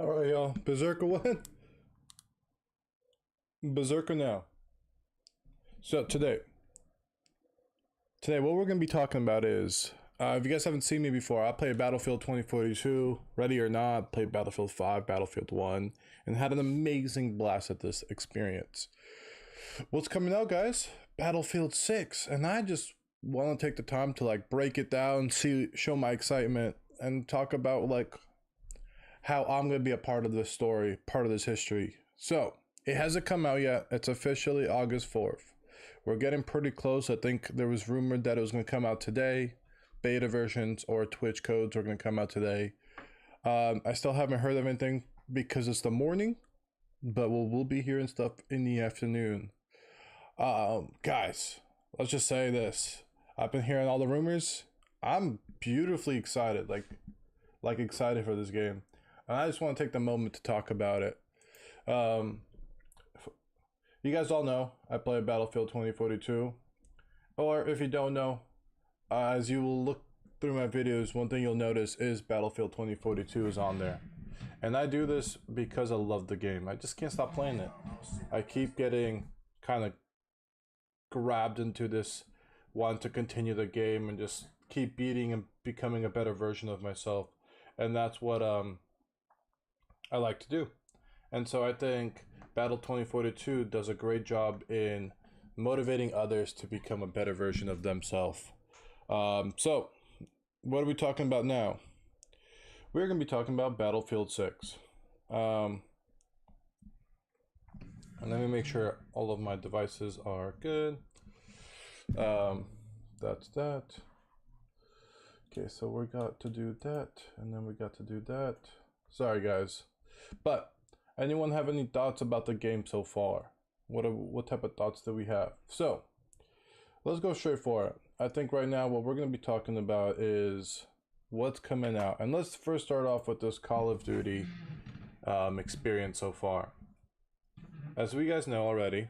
All right, y'all. Berserker when? Berserker now. So today, what we're gonna be talking about is, if you guys haven't seen me before, I played Battlefield 2042, Ready or Not, played Battlefield 5, Battlefield 1, and had an amazing blast at this experience. What's coming out, guys? Battlefield 6, and I just want to take the time to like break it down, show my excitement, and talk about like how I'm going to be a part of this story, part of this history. So, it hasn't come out yet. It's officially August 4th. We're getting pretty close. I think there was rumored that it was going to come out today. Beta versions or Twitch codes are going to come out today. I still haven't heard of anything because it's the morning, but we'll be hearing stuff in the afternoon. Guys, let's just say this. I've been hearing all the rumors. I'm beautifully excited, like excited for this game. And I just want to take the moment to talk about it. You guys all know I play Battlefield 2042. Or if you don't know, as you will look through my videos, one thing you'll notice is Battlefield 2042 is on there. And I do this because I love the game. I just can't stop playing it. I keep getting kind of grabbed into this, want to continue the game and just keep beating and becoming a better version of myself. And that's what I like to do. And so I think Battle 2042 does a great job in motivating others to become a better version of themselves. So what are we talking about now? We're going to be talking about Battlefield 6. And let me make sure all of my devices are good. That's that. Okay, so we got to do that, and then we got to do that. Sorry, guys. But anyone have any thoughts about the game so far? What type of thoughts do we have? So let's go straight for it. I think right now what we're going to be talking about is what's coming out. And let's first start off with this Call of Duty experience so far. As we guys know already,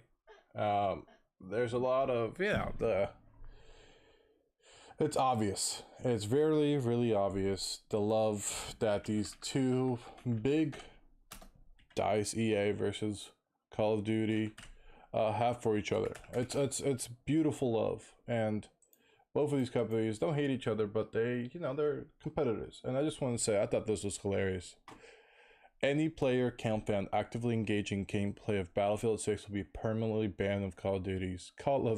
there's a lot of, it's obvious. It's really, really obvious the love that these two big DICE EA versus Call of Duty have for each other. It's beautiful love, and both of these companies don't hate each other, but they're competitors. And I just want to say, I thought this was hilarious. Any player count found actively engaging gameplay of Battlefield 6 will be permanently banned of Call of Duty's all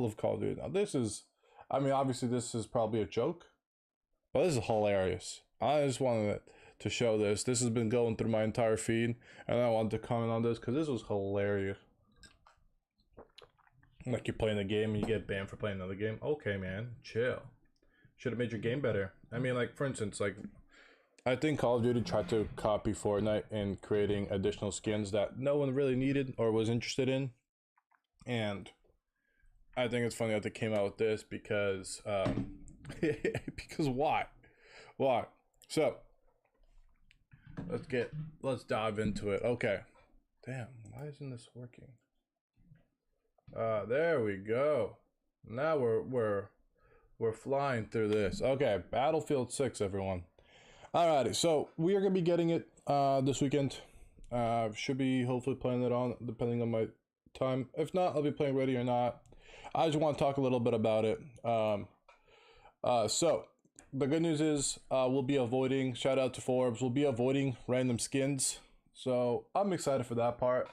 of Call of Duty. Now this is, I mean, obviously this is probably a joke, but this is hilarious. I just wanted to show this. This has been going through my entire feed, and I wanted to comment on this because this was hilarious. Like you're playing a game and you get banned for playing another game. Okay, man, chill. Should have made your game better. I mean, like for instance, like I think Call of Duty tried to copy Fortnite in creating additional skins that no one really needed or was interested in, and I think it's funny that they came out with this because because why? So let's dive into it. Okay. Damn, why isn't this working? There we go. Now we're flying through this. Okay, Battlefield 6, everyone. Alrighty, so we are gonna be getting it this weekend. Should be hopefully playing it on, depending on my time. If not, I'll be playing Ready or Not. I just want to talk a little bit about it. So the good news is we'll be avoiding, shout out to Forbes, we'll be avoiding random skins. So I'm excited for that part.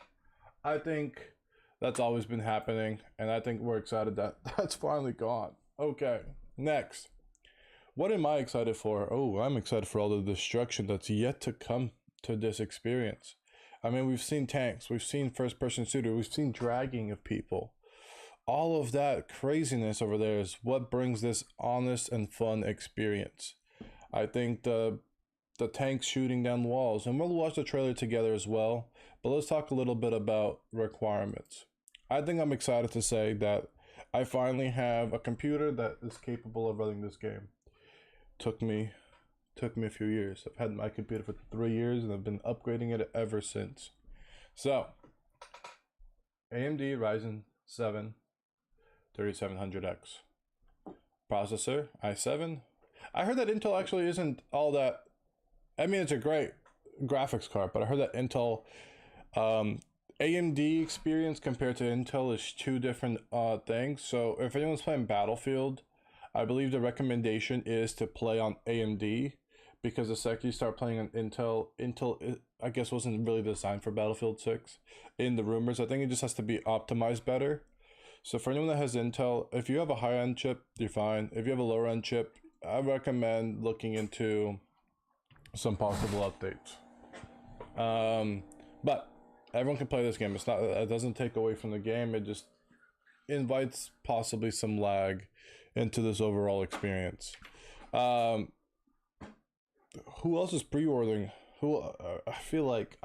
I think that's always been happening, and I think we're excited that that's finally gone. Okay, next. What am I excited for? Oh, I'm excited for all the destruction that's yet to come to this experience. I mean, we've seen tanks, we've seen first-person shooter, we've seen dragging of people. All of that craziness over there is what brings this honest and fun experience. I think the tanks shooting down walls, and we'll watch the trailer together as well, but let's talk a little bit about requirements. I think I'm excited to say that I finally have a computer that is capable of running this game. Took me a few years. I've had my computer for 3 years and I've been upgrading it ever since. So AMD Ryzen 7 3700X processor, i7. I heard that Intel actually isn't all that, I mean, it's a great graphics card, but I heard that Intel, AMD experience compared to Intel is two different things. So if anyone's playing Battlefield, I believe the recommendation is to play on AMD, because the second you start playing on Intel, I guess wasn't really designed for Battlefield 6 in the rumors. I think it just has to be optimized better. So for anyone that has Intel, if you have a high-end chip, you're fine. If you have a lower-end chip, I recommend looking into some possible updates. But everyone can play this game. It doesn't take away from the game. It just invites possibly some lag into this overall experience. Who else is pre-ordering? I feel like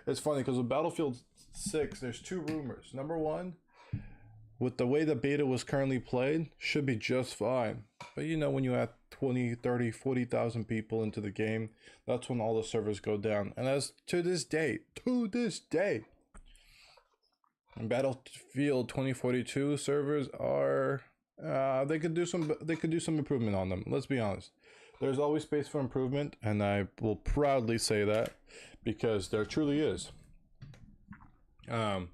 it's funny because with Battlefield 6, there's two rumors. Number one, with the way the beta was currently played, should be just fine. But you know, when you add 20, 30, 40,000 people into the game, that's when all the servers go down. And as to this day, Battlefield 2042 servers are they could do some improvement on them. Let's be honest. There's always space for improvement, and I will proudly say that, because there truly is. Now,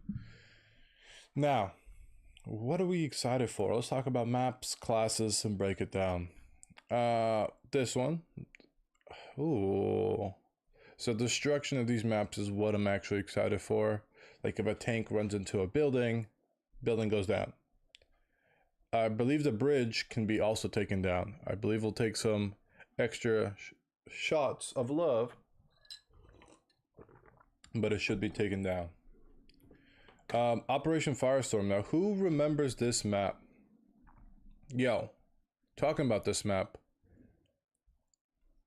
what are we excited for? Let's talk about maps, classes, and break it down. This one. Ooh. So destruction of these maps is what I'm actually excited for. Like if a tank runs into a building goes down. I believe the bridge can be also taken down. I believe we'll take some extra shots of love, but it should be taken down. Operation Firestorm. Now, who remembers this map? Yo, talking about this map.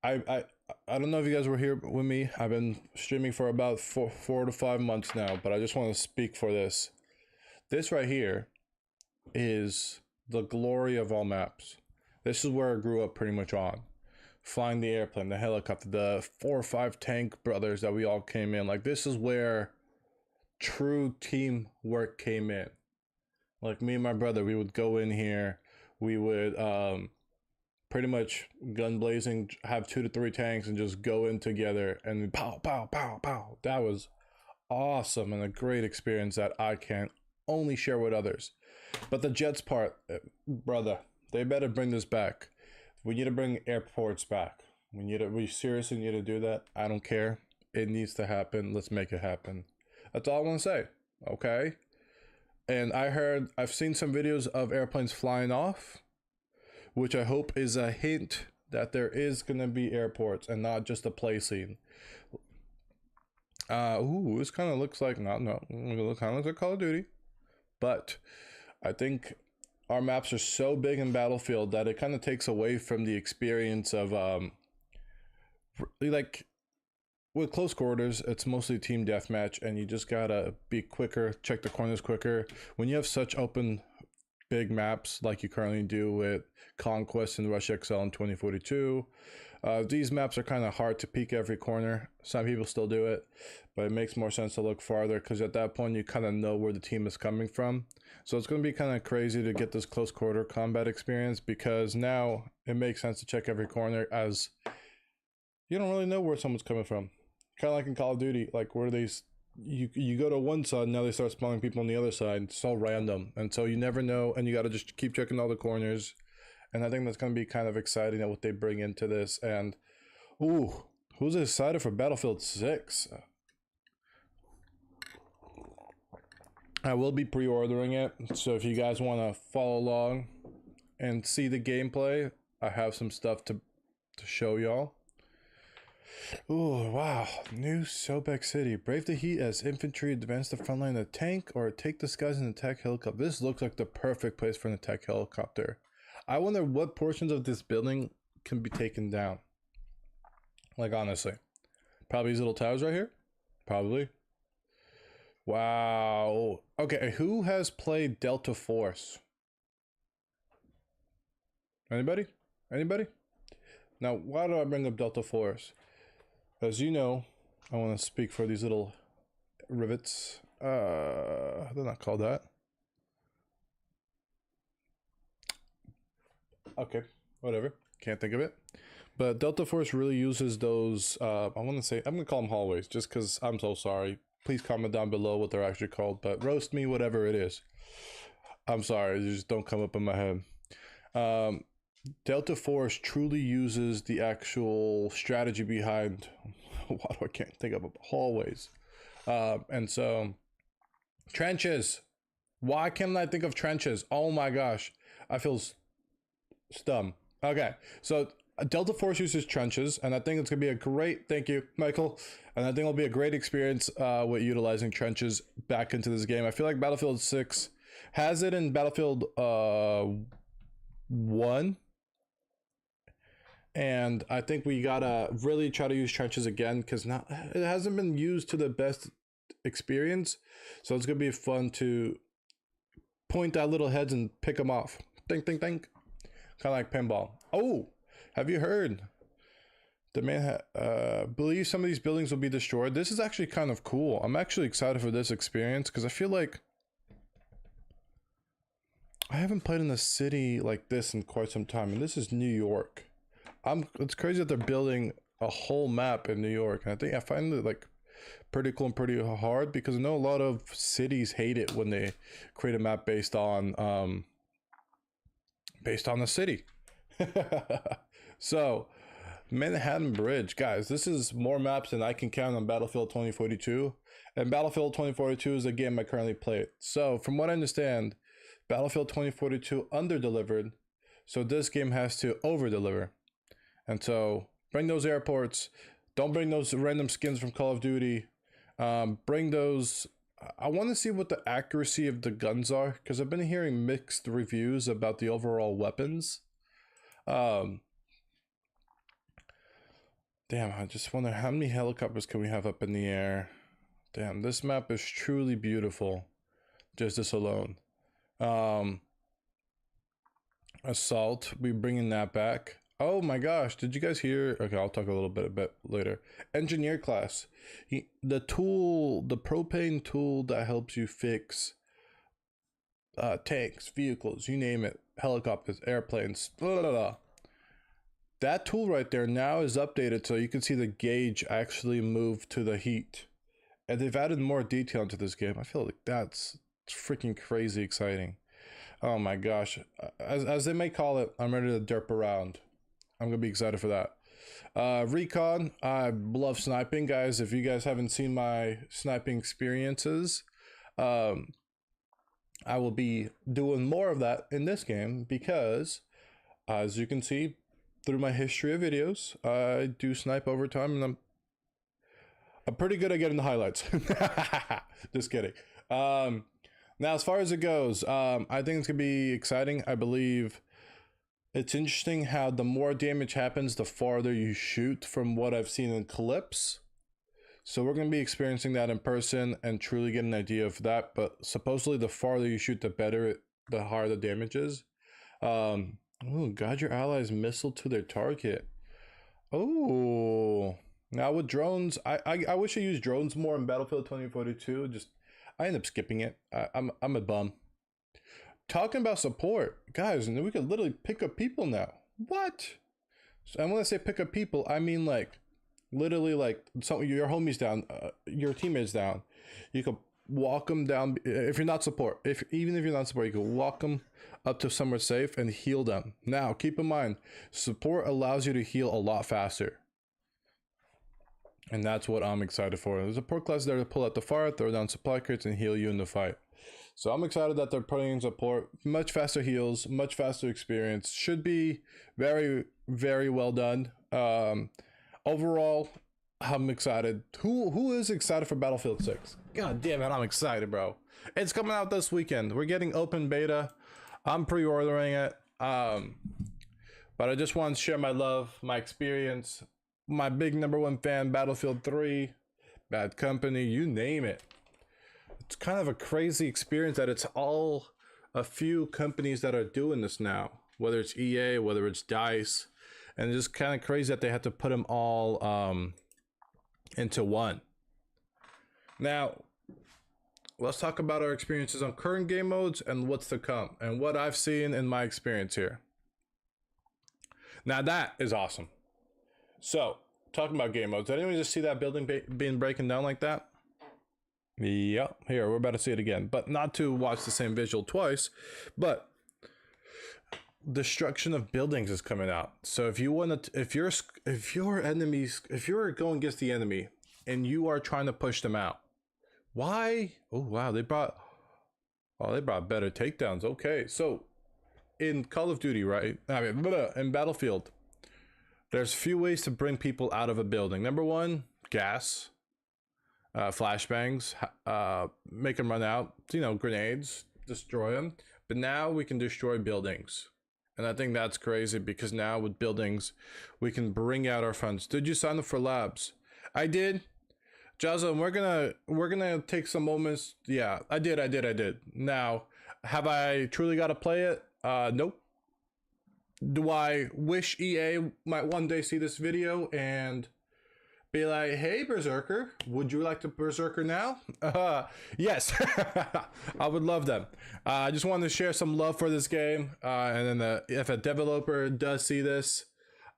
I don't know if you guys were here with me. I've been streaming for about four to 5 months now, but I just want to speak for this. This right here is the glory of all maps. This is where I grew up pretty much on. Flying the airplane, the helicopter, the 4 or 5 tank brothers that we all came in. Like, this is where true teamwork came in. Like, me and my brother, we would go in here, we would pretty much gun blazing, have 2 to 3 tanks and just go in together and pow, pow, pow, pow. That was awesome and a great experience that I can only share with others. But the jets part, brother, they better bring this back. We need to bring airports back. We seriously need to do that. I don't care. It needs to happen. Let's make it happen. That's all I want to say. Okay. And I've seen some videos of airplanes flying off, which I hope is a hint that there is going to be airports and not just a play scene. This kind of looks like, it kind of looks like Call of Duty. But I think our maps are so big in Battlefield that it kind of takes away from the experience of, like, with close quarters, it's mostly team deathmatch, and you just gotta be quicker, check the corners quicker. When you have such open, big maps like you currently do with Conquest and Rush XL in 2042, these maps are kind of hard to peek every corner. Some people still do it, but it makes more sense to look farther, because at that point you kind of know where the team is coming from. So it's going to be kind of crazy to get this close quarter combat experience, because now it makes sense to check every corner, as you don't really know where someone's coming from. Kind of like in Call of Duty, like where you go to one side, now they start spawning people on the other side. It's all random, and so you never know, and you got to just keep checking all the corners. And I think that's going to be kind of exciting at what they bring into this. And ooh, who's excited for Battlefield 6? I will be pre-ordering it, so if you guys want to follow along and see the gameplay, I have some stuff to show y'all. Ooh, wow. New Sobek City. Brave the heat as infantry advance the front line in a tank, or take the skies in an attack helicopter. This looks like the perfect place for an attack helicopter. I wonder what portions of this building can be taken down. Like, honestly. Probably these little towers right here? Probably. Wow. Okay, who has played Delta Force? Anybody? Anybody? Now, why do I bring up Delta Force? As you know, I want to speak for these little rivets. They're not called that. Okay, whatever. Can't think of it. but Delta Force really uses those, I want to say, I'm going to call them hallways, just because I'm so sorry. Please comment down below what they're actually called, but roast me, whatever it is. I'm sorry, they just don't come up in my head. Delta Force truly uses the actual strategy behind, I can't think of hallways. And so, trenches. Why can't I think of trenches? Oh my gosh, I feel dumb. Okay, so Delta Force uses trenches, and I think it's gonna be a great, thank you, Michael, and I think it'll be a great experience with utilizing trenches back into this game. I feel like Battlefield 6 has it in Battlefield 1, and I think we gotta really try to use trenches again, because now it hasn't been used to the best experience, so it's gonna be fun to point at little heads and pick them off. Think, think, think. Kind of like pinball. Oh, have you heard? The man believe some of these buildings will be destroyed. This is actually kind of cool. I'm actually excited for this experience because I feel like I haven't played in a city like this in quite some time, and this is New York. It's crazy that they're building a whole map in New York, and I find it like pretty cool and pretty hard, because I know a lot of cities hate it when they create a map based on the city. So Manhattan Bridge, guys, this is more maps than I can count on Battlefield 2042, and Battlefield 2042 is a game I currently play. So from what I understand, Battlefield 2042 under-delivered, so this game has to over-deliver. And so bring those airports, don't bring those random skins from Call of Duty. Bring those. I want to see what the accuracy of the guns are, because I've been hearing mixed reviews about the overall weapons. Damn, I just wonder how many helicopters can we have up in the air. Damn, this map is truly beautiful, just this alone. Assault, we bringing that back. Oh my gosh, did you guys hear? Okay, I'll talk a little bit later. Engineer class. The propane tool that helps you fix tanks, vehicles, you name it, helicopters, airplanes, blah, blah, blah. That tool right there now is updated so you can see the gauge actually move to the heat. And they've added more detail into this game. I feel like that's freaking crazy exciting. Oh my gosh. As they may call it, I'm ready to derp around. I'm gonna be excited for that. Recon, I love sniping, guys. If you guys haven't seen my sniping experiences, I will be doing more of that in this game, because as you can see through my history of videos, I do snipe over time, and I'm pretty good at getting the highlights. Just kidding. Now as far as it goes, I think it's gonna be exciting. I believe it's interesting how the more damage happens, the farther you shoot, from what I've seen in clips. So we're going to be experiencing that in person and truly get an idea of that. But supposedly the farther you shoot, the better, the higher the damage is. Oh, guide your allies' missile to their target. Oh, now with drones, I wish I used drones more in Battlefield 2042. I end up skipping it. I'm a bum. Talking about support, guys, and we can literally pick up people now. What? So, and when I say pick up people, I mean like literally like your homie's down, your teammate's down. You can walk them down. If you're not support, even if you're not support, you can walk them up to somewhere safe and heal them. Now, keep in mind, support allows you to heal a lot faster. And that's what I'm excited for. There's a support class there to pull out the fire, throw down supply crates, and heal you in the fight. So I'm excited that they're putting in support. Much faster heals, much faster experience. Should be very, very well done. Overall, I'm excited. Who is excited for Battlefield 6? God damn it, I'm excited, bro. It's coming out this weekend. We're getting open beta. I'm pre-ordering it. But I just want to share my love, my experience. My big #1 fan, Battlefield 3, Bad Company, you name it. It's kind of a crazy experience that it's all a few companies that are doing this now, whether it's EA, whether it's DICE, and it's just kind of crazy that they had to put them all into one. Now, let's talk about our experiences on current game modes and what's to come, and what I've seen in my experience here. Now that is awesome. So, talking about game modes, did anyone just see that building being broken down like that? Yep, here, we're about to see it again, but not to watch the same visual twice, but destruction of buildings is coming out. So if you want to, if you're going against the enemy and you are trying to push them out, why? Oh wow, they brought better takedowns. Okay, so in Call of Duty, right? I mean, in Battlefield, there's few ways to bring people out of a building. Number one, gas, flashbangs, make them run out. You know, grenades, destroy them. But now we can destroy buildings. And I think that's crazy because now with buildings, we can bring out our friends. Did you sign up for labs? I did. Jocelyn, we're gonna take some moments. Yeah, I did. Now, have I truly got to play it? Nope. Do I wish EA might one day see this video and be like, hey, Berserker, would you like to Berserker now? Yes, I would love them. I just wanted to share some love for this game. And then if a developer does see this,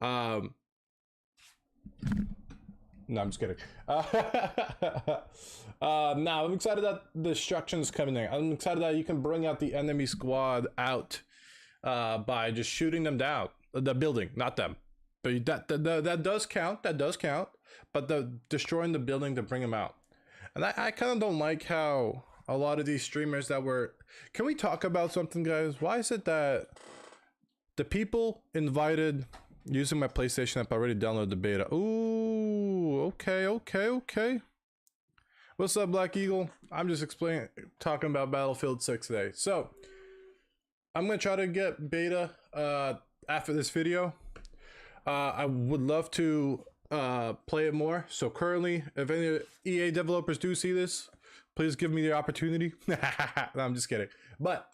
no, I'm just kidding. Now, I'm excited that destruction's coming in. I'm excited that you can bring out the enemy squad out by just shooting them down. The building, not them. But that does count. That does count. But destroying the building to bring them out. And I kind of don't like how a lot of these streamers that were... Can we talk about something, guys? Why is it that the people invited using my PlayStation app already downloaded the beta? Ooh, okay. What's up, Black Eagle? I'm just talking about Battlefield 6 today. So, I'm going to try to get beta after this video. I would love to play it more. So currently, if any EA developers do see this, please give me the opportunity. No, I'm just kidding. But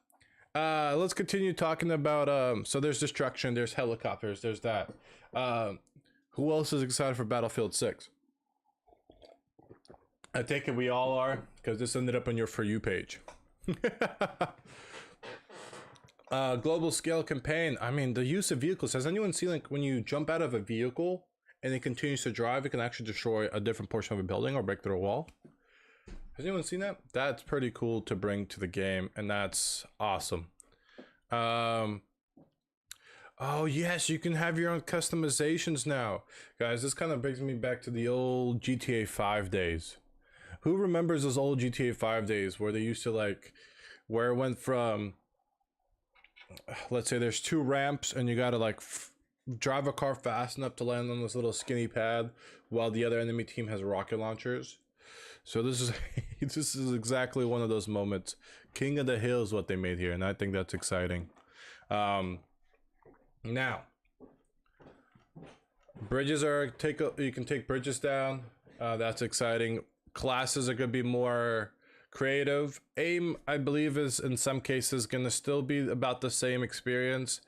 let's continue talking about so there's destruction, there's helicopters, there's that. Who else is excited for Battlefield 6? I take it we all are, because this ended up on your For You page. Global scale campaign. I mean, the use of vehicles. Has anyone seen, like, when you jump out of a vehicle and it continues to drive, it can actually destroy a different portion of a building or break through a wall? Has anyone seen that? That's pretty cool to bring to the game, and that's awesome. Oh yes, you can have your own customizations now. Guys, this kind of brings me back to the old GTA 5 days. Who remembers those old GTA 5 days where they used to, like, where it went from, let's say there's 2 ramps and you gotta like drive a car fast enough to land on this little skinny pad while the other enemy team has rocket launchers. So this is this is exactly one of those moments. King of the Hill is what they made here, and I think that's exciting. Now, bridges are you can take bridges down. That's exciting. Classes are gonna be more creative. Aim, I believe, is in some cases gonna still be about the same experience.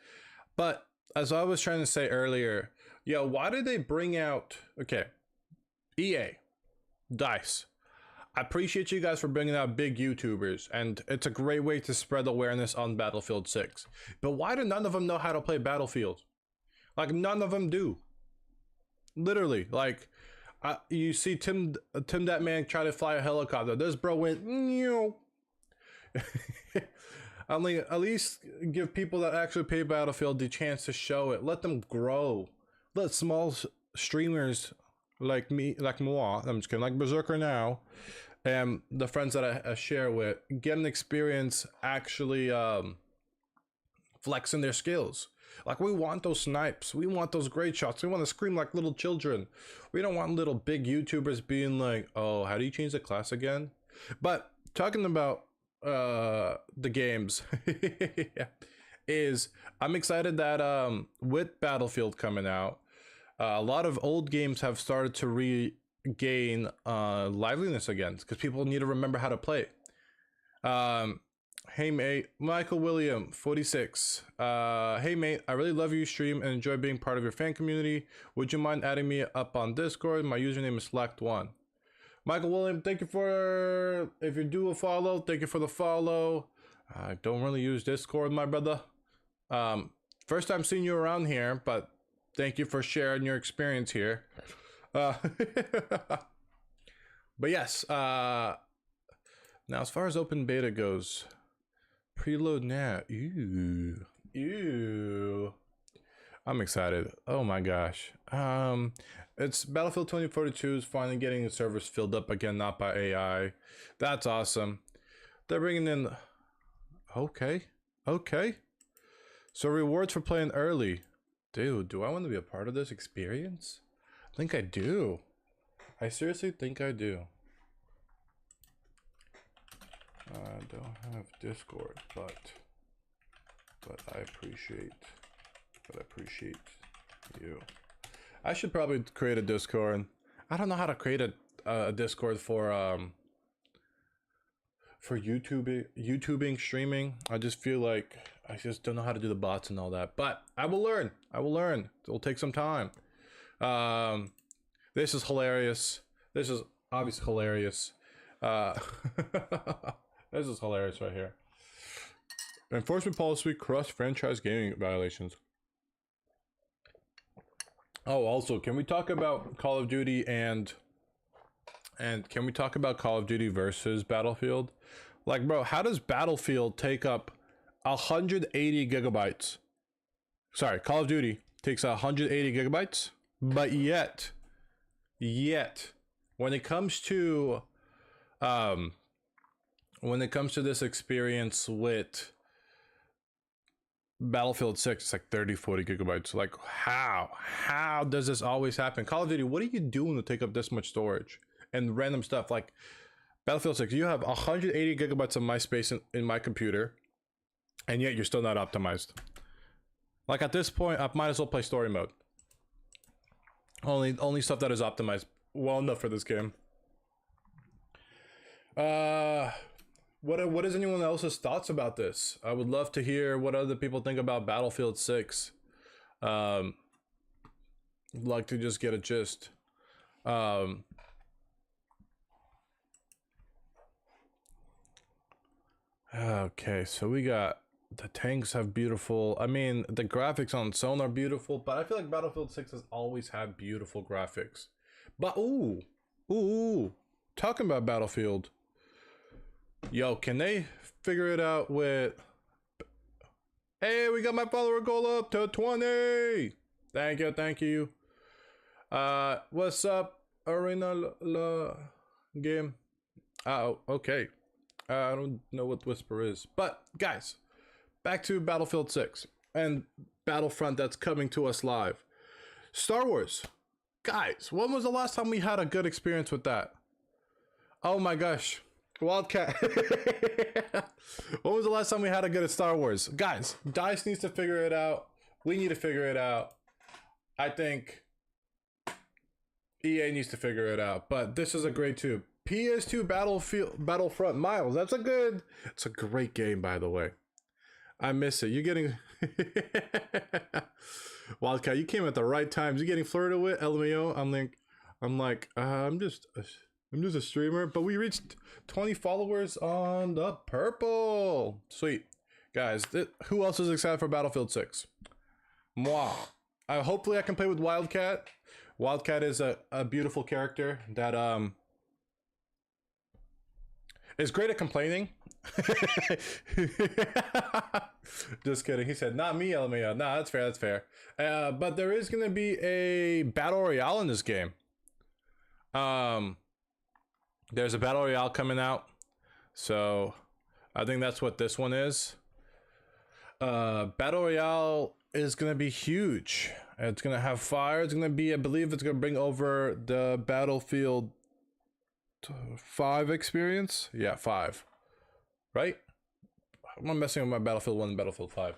But as I was trying to say earlier, yo, why did they bring out, okay, EA, DICE, I appreciate you guys for bringing out big YouTubers, and it's a great way to spread awareness on Battlefield 6. But why do none of them know how to play Battlefield? Like, none of them do. Literally, like, you see Tim that man try to fly a helicopter. This bro went, at least give people that actually play Battlefield the chance to show it. Let them grow. Let small streamers like me, like moi, I'm just kidding, like Berserker Now, and the friends that I share with, get an experience actually flexing their skills. Like, we want those snipes. We want those great shots. We want to scream like little children. We don't want little big YouTubers being like, oh, how do you change the class again? But talking about the games is, I'm excited that with Battlefield coming out, a lot of old games have started to regain liveliness again, because people need to remember how to play. Hey mate, Michael William 46. Hey mate, I really love your stream and enjoy being part of your fan community. Would you mind adding me up on Discord? My username is Select1. Michael William, thank you for, if you do a follow, thank you for the follow. I don't really use Discord, my brother. First time seeing you around here, but Thank you for sharing your experience here. But yes, now as far as open beta goes, preload now. Ew. I'm excited. Oh my gosh. It's Battlefield 2042 is finally getting the servers filled up again, not by AI. That's awesome. They're bringing in. Okay. So rewards for playing early. Dude, do I want to be a part of this experience? I think I do. I seriously think I do. I don't have Discord, but I appreciate you. I should probably create a Discord. I don't know how to create a Discord for YouTubing streaming. I just feel like I just don't know how to do the bots and all that, but I will learn. It'll take some time. This is hilarious. This is obviously hilarious. This is hilarious right here. Enforcement policy, cross-franchise gaming violations. Oh, also, can we talk about Call of Duty and can we talk about Call of Duty versus Battlefield? Like, bro, how does Battlefield take up 180 gigabytes? Sorry, Call of Duty takes 180 gigabytes, but yet, when it comes to this experience with Battlefield 6, it's like 30-40 gigabytes. Like, how does this always happen? Call of Duty, what are you doing to take up this much storage and random stuff? Like Battlefield 6, you have 180 gigabytes of my space in my computer, and yet you're still not optimized. Like, at this point, I might as well play story mode. Only stuff that is optimized well enough for this game. What is anyone else's thoughts about this? I would love to hear what other people think about Battlefield 6. I'd like to just get a gist. Okay, so we got the tanks have beautiful. I mean, the graphics on its own are beautiful, but I feel like Battlefield 6 has always had beautiful graphics. But ooh, talking about Battlefield. Yo, can they figure it out with... Hey, we got my follower goal up to 20. Thank you. What's up, Arena game? Oh, okay. I don't know what Whisper is, but guys, back to Battlefield 6 and Battlefront that's coming to us live. Star Wars, guys, when was the last time we had a good experience with that? Oh my gosh. Wildcat. When was the last time we had a good at Star Wars? Guys, DICE needs to figure it out. We need to figure it out. I think EA needs to figure it out. But this is a great tube. PS2 Battlefront Miles. It's a great game, by the way. I miss it. You're getting Wildcat, you came at the right times. You're getting flirted with, LMAO. I'm just a streamer, but we reached 20 followers on the purple. Sweet. Guys, who else is excited for Battlefield 6? Moi. Hopefully I can play with Wildcat. Wildcat is a beautiful character that is great at complaining. Just kidding. He said, not me, LMAO. Nah, that's fair. But there is going to be a Battle Royale in this game. There's a Battle Royale coming out, so I think that's what this one is. Battle Royale is going to be huge. It's going to have fire. It's going to be, I believe it's going to bring over the Battlefield 5 experience. Yeah, 5. Right? I'm messing with my Battlefield 1 and Battlefield 5.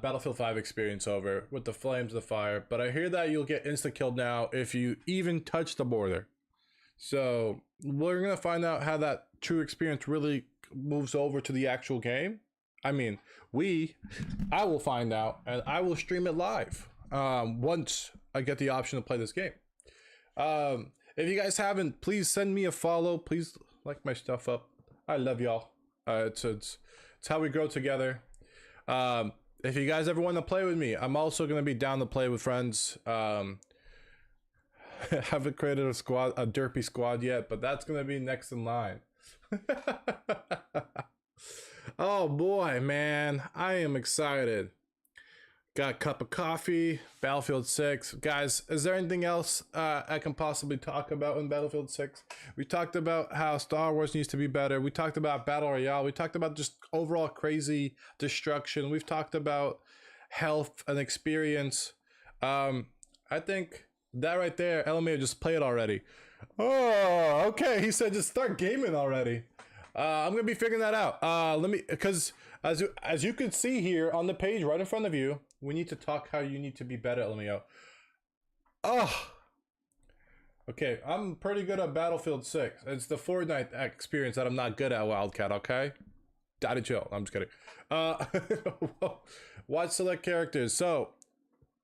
Battlefield 5 experience over with the flames, the fire. But I hear that you'll get insta-killed now if you even touch the border. So we're going to find out how that true experience really moves over to the actual game. I mean, I will find out and I will stream it live once I get the option to play this game. If you guys haven't, please send me a follow. Please like my stuff up. I love y'all. It's how we grow together. if you guys ever want to play with me, I'm also gonna be down to play with friends. Haven't created a squad, a derpy squad yet, but that's gonna be next in line. Oh boy, man, I am excited. Got a cup of coffee, Battlefield 6. Guys, is there anything else I can possibly talk about in Battlefield 6? We talked about how Star Wars needs to be better. We talked about Battle Royale. We talked about just overall crazy destruction. We've talked about health and experience. I think that right there, LMAO, just play it already. Oh, okay. He said just start gaming already. I'm gonna be figuring that out. Let me, because as you can see here on the page right in front of you, we need to talk how you need to be better at LMAO. Oh, okay. I'm pretty good at Battlefield 6. It's the Fortnite experience that I'm not good at, Wildcat. Okay, daddy chill. I'm just kidding. Watch select characters. So,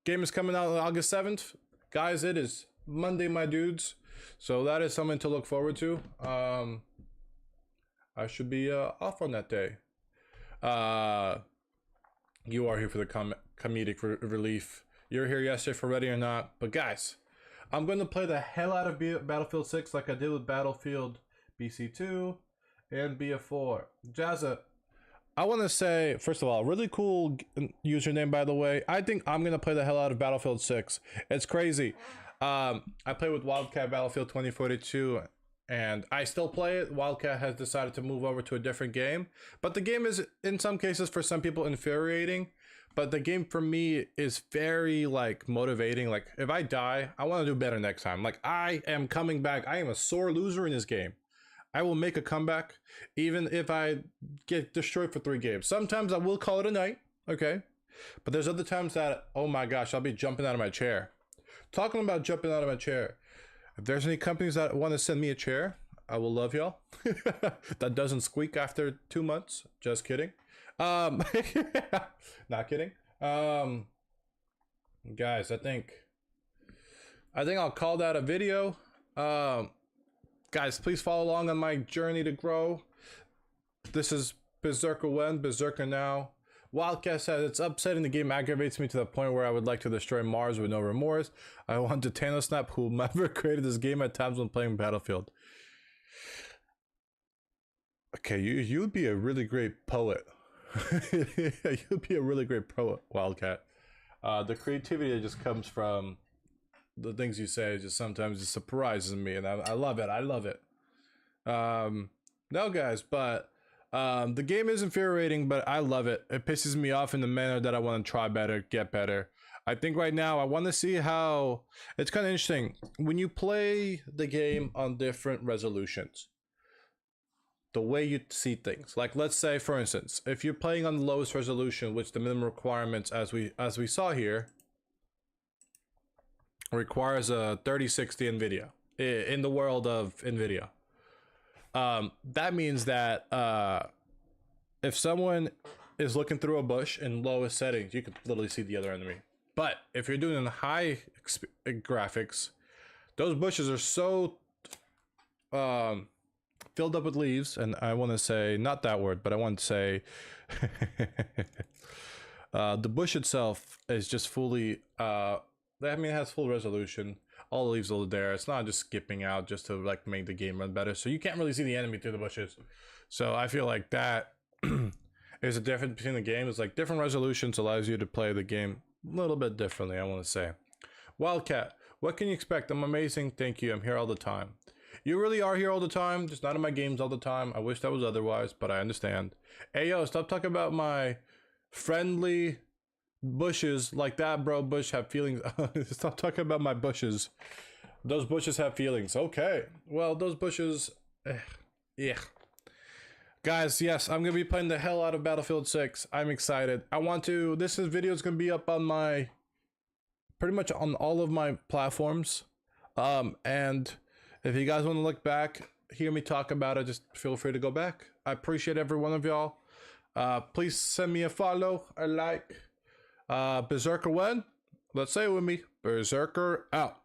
game is coming out on August 7th, guys. It is Monday, my dudes. So that is something to look forward to. I should be off on that day. You are here for the comedic relief. You're here yesterday for Ready or Not. But guys, I'm going to play the hell out of Battlefield 6 like I did with Battlefield BC2 and BF4. Jazza, I want to say, first of all, really cool username, by the way. I think I'm going to play the hell out of Battlefield 6. It's crazy. I play with Wildcat Battlefield 2042. And I still play it. Wildcat has decided to move over to a different game. But the game is, in some cases, for some people, infuriating. But the game, for me, is very, like, motivating. Like, if I die, I want to do better next time. Like, I am coming back. I am a sore loser in this game. I will make a comeback, even if I get destroyed for 3 games. Sometimes I will call it a night, okay? But there's other times that, oh my gosh, I'll be jumping out of my chair. Talking about jumping out of my chair. If there's any companies that want to send me a chair, I will love y'all. That doesn't squeak after 2 months. Just kidding. Not kidding. Guys, I think I'll call that a video. Guys, please follow along on my journey to grow. This is Berserker when, Berserker now. Wildcat says, it's upsetting, the game aggravates me to the point where I would like to destroy Mars with no remorse. I want to Thanos snap whomever created this game at times when playing Battlefield. Okay, you'd be a really great poet. You'd be a really great poet, Wildcat. The creativity that just comes from the things you say just sometimes just surprises me, and I love it. I love it. No, guys, but the game is infuriating, but I love it. It pisses me off in the manner that I want to try better, get better. I think right now I want to see how it's kind of interesting when you play the game on different resolutions, the way you see things. Like, let's say, for instance, if you're playing on the lowest resolution, which the minimum requirements, as we saw here, requires a 3060 NVIDIA in the world of NVIDIA. That means that if someone is looking through a bush in lowest settings, you can literally see the other enemy. But if you're doing in high graphics, those bushes are so filled up with leaves, and I want to say, not that word, but I want to say the bush itself is just fully, I mean, it has full resolution. All the leaves are there. It's not just skipping out just to like make the game run better. So you can't really see the enemy through the bushes. So I feel like that is a difference between the games. Like, different resolutions allows you to play the game a little bit differently, I want to say. Wildcat, what can you expect? I'm amazing. Thank you. I'm here all the time. You really are here all the time, just not in my games all the time. I wish that was otherwise, but I understand. Hey, yo, stop talking about my friendly bushes like that, bro. Bush have feelings. Stop talking about my bushes. Those bushes have feelings. Okay, well, those bushes, yeah. Guys, yes, I'm gonna be playing the hell out of Battlefield 6. I'm excited. This video is gonna be up on my, pretty much on all of my platforms. And if you guys want to look back, hear me talk about it, just feel free to go back. I appreciate every one of y'all. Please send me a follow, a like. Berserker when? Let's say it with me. Berserker out.